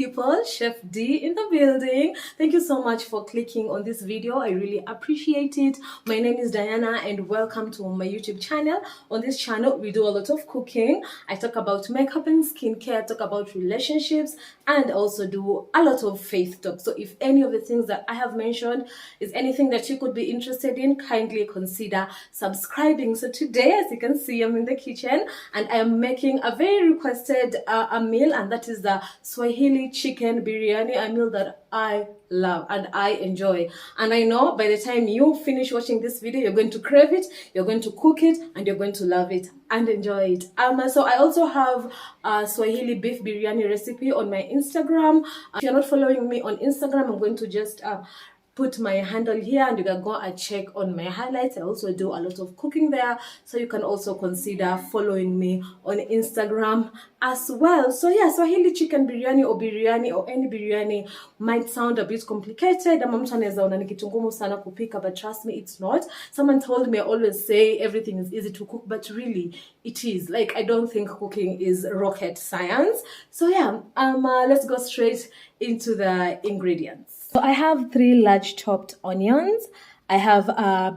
people, Chef D in the building. Thank you so much for clicking on this video. I really appreciate it. My name is Diana and welcome to my YouTube channel. On this channel we do a lot of cooking. I talk about makeup and skincare, talk about relationships, and also do a lot of faith talk. So if any of the things that I have mentioned is anything that you could be interested in, kindly consider subscribing. So today, as you can see, I'm in the kitchen and I am making a very requested a meal, and that is the Swahili chicken biryani, a meal that I love and I enjoy. And I know by the time you finish watching this video, you're going to crave it, you're going to cook it, and you're going to love it and enjoy it. So I also have a Swahili beef biryani recipe on my Instagram. If you're not following me on Instagram, I'm going to just put my handle here and you can go and check on my highlights. I also do a lot of cooking there, so you can also consider following me on Instagram as well. So yeah, Swahili chicken biryani or biryani or any biryani might sound a bit complicated. But trust me, it's not. Someone told me I always say everything is easy to cook, but really it is. Like, I don't think cooking is rocket science. So yeah, let's go straight into the ingredients. So I have 3 large chopped onions. I have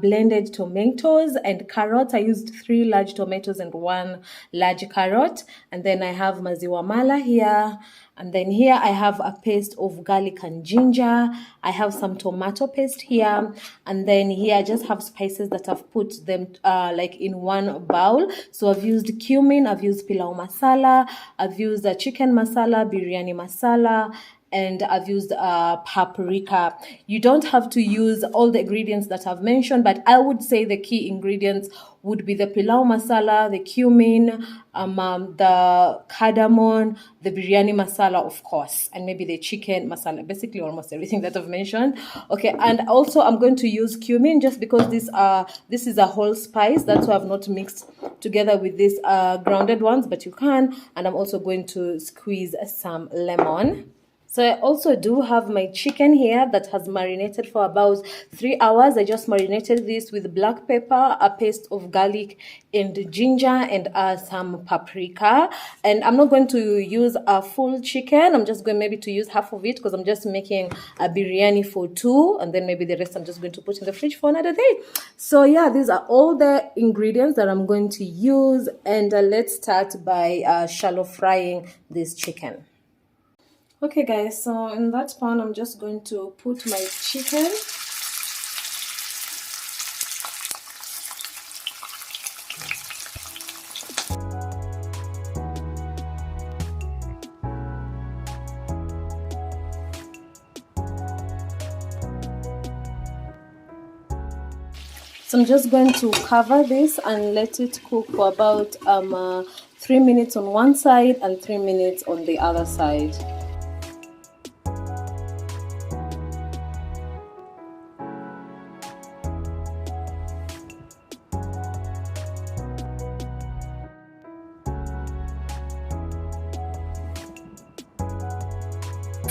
blended tomatoes and carrots. I used 3 large tomatoes and 1 large carrot. And then I have maziwa mala here. And then here I have a paste of garlic and ginger. I have some tomato paste here. And then here I just have spices that I've put them like in one bowl. So I've used cumin, I've used pilau masala, I've used chicken masala, biryani masala, and I've used paprika. You don't have to use all the ingredients that I've mentioned, but I would say the key ingredients would be the pilau masala, the cumin, the cardamom, the biryani masala, of course, and maybe the chicken masala, basically almost everything that I've mentioned. Okay, and also I'm going to use cumin just because this is a whole spice. That's why I've not mixed together with these grounded ones, but you can. And I'm also going to squeeze some lemon. So I also do have my chicken here that has marinated for about 3 hours. I just marinated this with black pepper, a paste of garlic and ginger, and some paprika. And I'm not going to use a full chicken. I'm just going maybe to use half of it because I'm just making a biryani for 2. And then maybe the rest I'm just going to put in the fridge for another day. So yeah, these are all the ingredients that I'm going to use. And let's start by shallow frying this chicken. Okay guys, so in that pan I'm just going to put my chicken. So I'm just going to cover this and let it cook for about 3 minutes on one side and 3 minutes on the other side.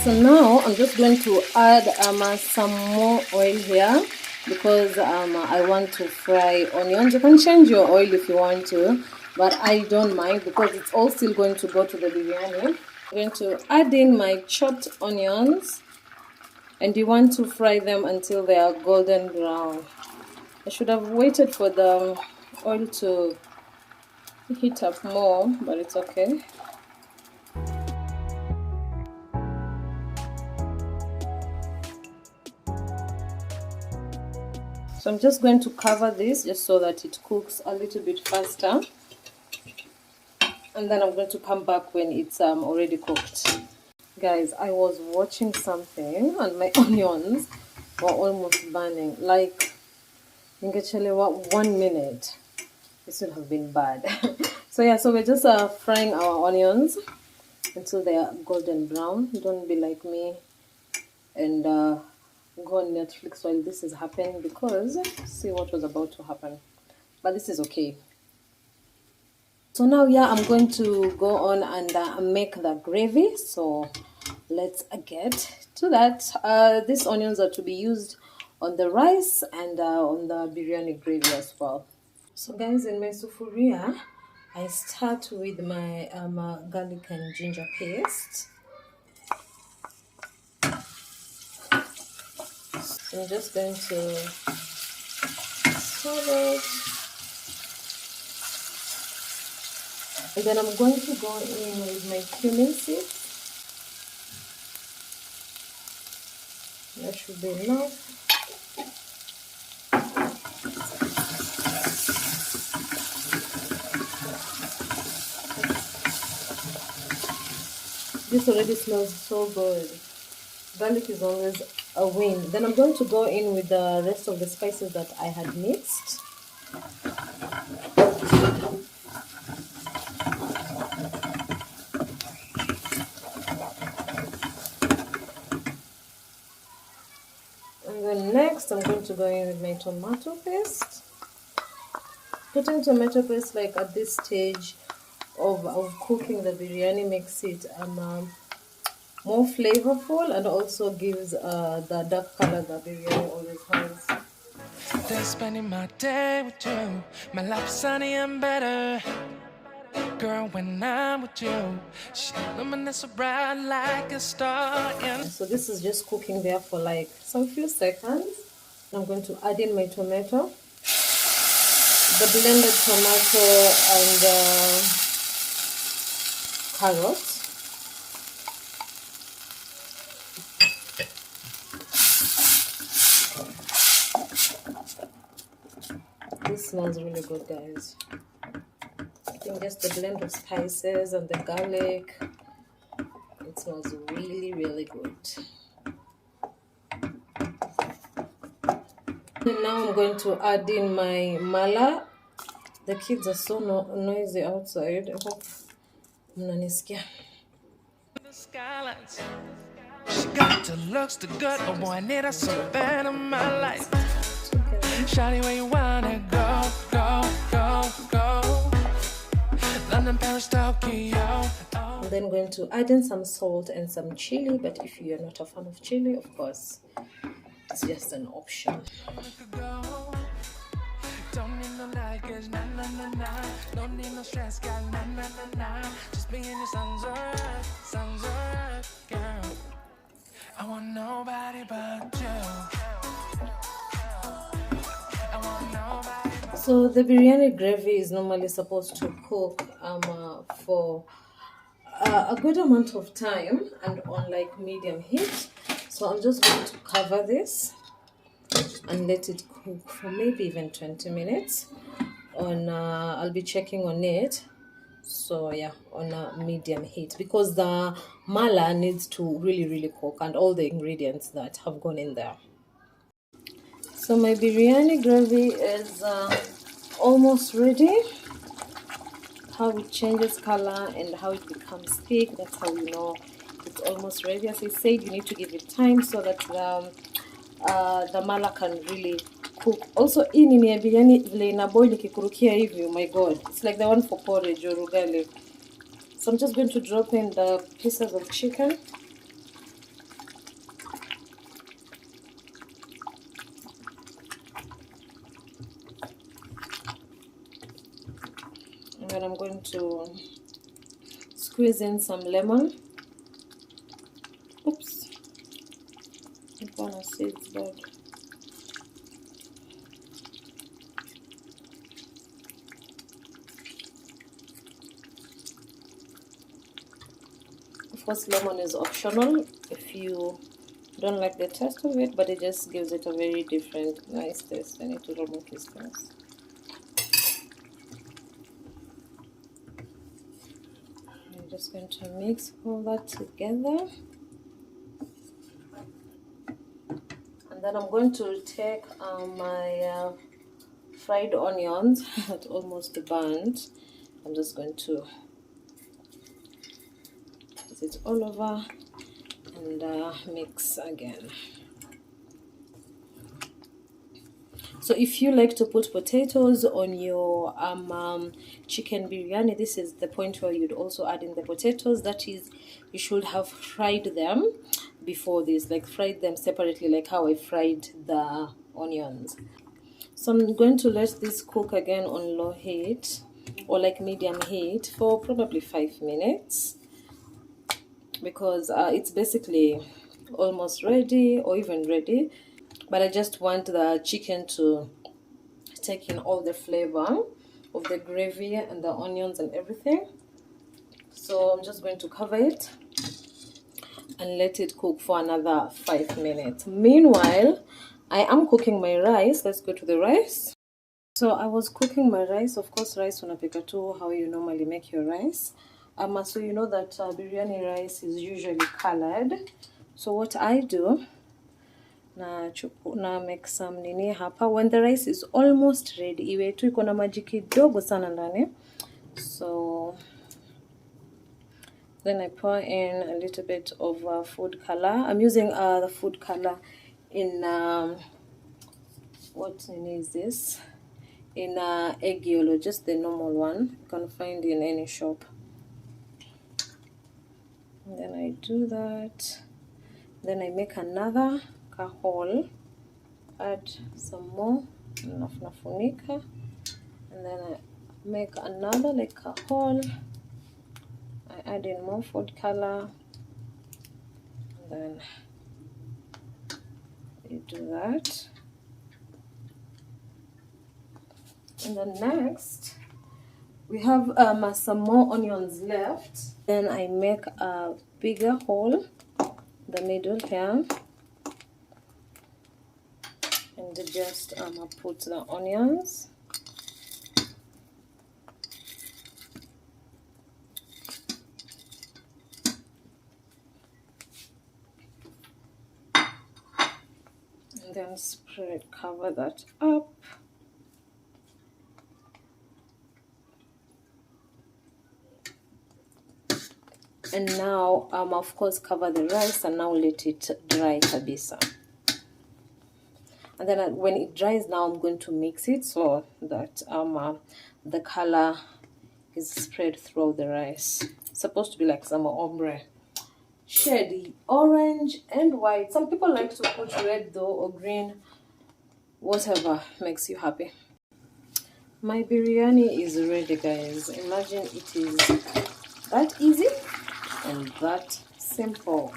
So now I'm just going to add some more oil here because I want to fry onions. You can change your oil if you want to, but I don't mind because it's all still going to go to the biryani. I'm going to add in my chopped onions, and you want to fry them until they are golden brown. I should have waited for the oil to heat up more, but it's okay. So I'm just going to cover this just so that it cooks a little bit faster. And then I'm going to come back when it's already cooked. Guys, I was watching something and my onions were almost burning. Like, ningechelewa 1 minute. This would have been bad. So yeah, so we're just frying our onions until they are golden brown. Don't be like me and go on Netflix while this is happening, because see what was about to happen, but this is okay. So now yeah, I'm going to go on and make the gravy. So let's get to that. These onions are to be used on the rice and on the biryani gravy as well. So guys, in my sufuria I start with my garlic and ginger paste. I'm just going to serve it. And then I'm going to go in with my cumin seeds. That should be enough. This already smells so good. Garlic is always a win. Then I'm going to go in with the rest of the spices that I had mixed. And then next I'm going to go in with my tomato paste. Putting tomato paste like at this stage of cooking the biryani makes it more flavorful and also gives the dark color that biryani always has. They're spending my day with you, my life sunny and better. Girl, when I'm with you, she luminous so bright like a star. So this is just cooking there for like some few seconds. I'm going to add in my tomato, the blended tomato and carrots. This smells really good, guys. I think just the blend of spices and the garlic, it smells really, really good. And now I'm going to add in my mala. The kids are so noisy outside. I hope mnanisikia. She got the looks, the good, oh boy, I need her so bad in my life. Shawty, where you wanna go, go, go, go? London, Paris, Tokyo. I'm then going to add in some salt and some chili, but if you're not a fan of chili, of course, it's just an option. Don't need no luggage, nah, nah, nah, nah. Don't need no stress, girl, nah, nah, nah, nah. Just being your sounds alright, girl. I want nobody but you. I want nobody but So the biryani gravy is normally supposed to cook for a good amount of time and on like medium heat. So I'm just going to cover this and let it cook for maybe even 20 minutes on I'll be checking on it, so yeah, on a medium heat, because the mala needs to really cook and all the ingredients that have gone in there. So my biryani gravy is almost ready. How it changes color and how it becomes thick, that's how you know it's almost ready. As I said, you need to give it time so that the mala can really cook. Also, hii nini ya biryani vile ina boil ikikurukia hivi, oh my god, it's like the one for porridge or ugali. So I'm just going to drop in the pieces of chicken. And then I'm going to squeeze in some lemon. Oops, I'm gonna see it's bad. Of course, lemon is optional if you don't like the taste of it, but it just gives it a very different, nice taste. I need to remove this first. I'm just going to mix all that together. And then I'm going to take my fried onions that almost burnt. I'm just going to put it all over and mix again. So if you like to put potatoes on your chicken biryani, this is the point where you'd also add in the potatoes. That is, you should have fried them before this, like fried them separately, like how I fried the onions. So I'm going to let this cook again on low heat or like medium heat for probably 5 minutes, because it's basically almost ready or even ready. but I just want the chicken to take in all the flavor of the gravy and the onions and everything. So I'm just going to cover it and let it cook for another 5 minutes. Meanwhile, I am cooking my rice. Let's go to the rice. So I was cooking my rice. Of course, rice unapika tu how you normally make your rice. So you know that biryani rice is usually colored. So what I do, na make some nini hapa. When the rice is almost ready, iwe tu iko na maji kidogo sana ndani. So then I pour in a little bit of food color. I'm using the food color in what nini is this? In egg yellow, just the normal one you can find in any shop. And then I do that. Then I make another kahol, add some more, nafunika, and then I make another like kahol. I add in more food color, and then you do that. And then next, we have some more onions left. Then I make a bigger hole in the middle here, and just put the onions. And then spread, cover that up. And now of course cover the rice and now let it dry kabisa. And then when it dries, now I'm going to mix it so that the color is spread throughout the rice. It's supposed to be like some ombre shade, orange and white. Some people like to put red though, or green, whatever makes you happy. My biryani is ready, guys. Imagine it is that easy and that simple.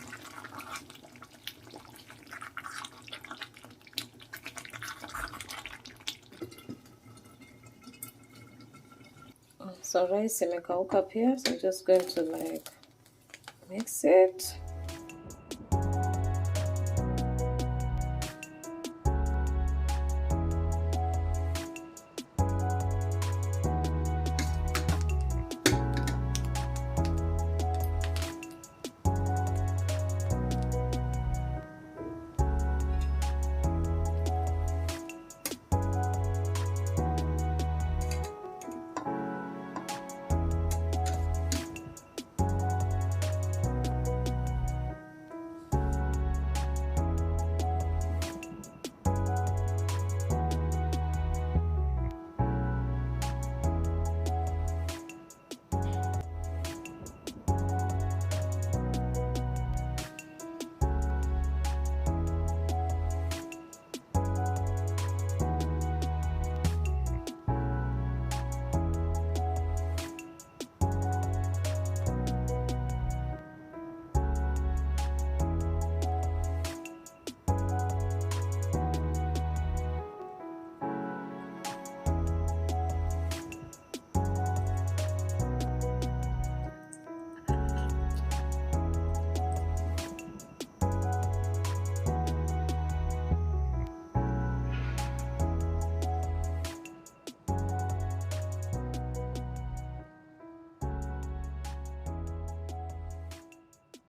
So rice imekauka pia, so I'm just going to like mix it.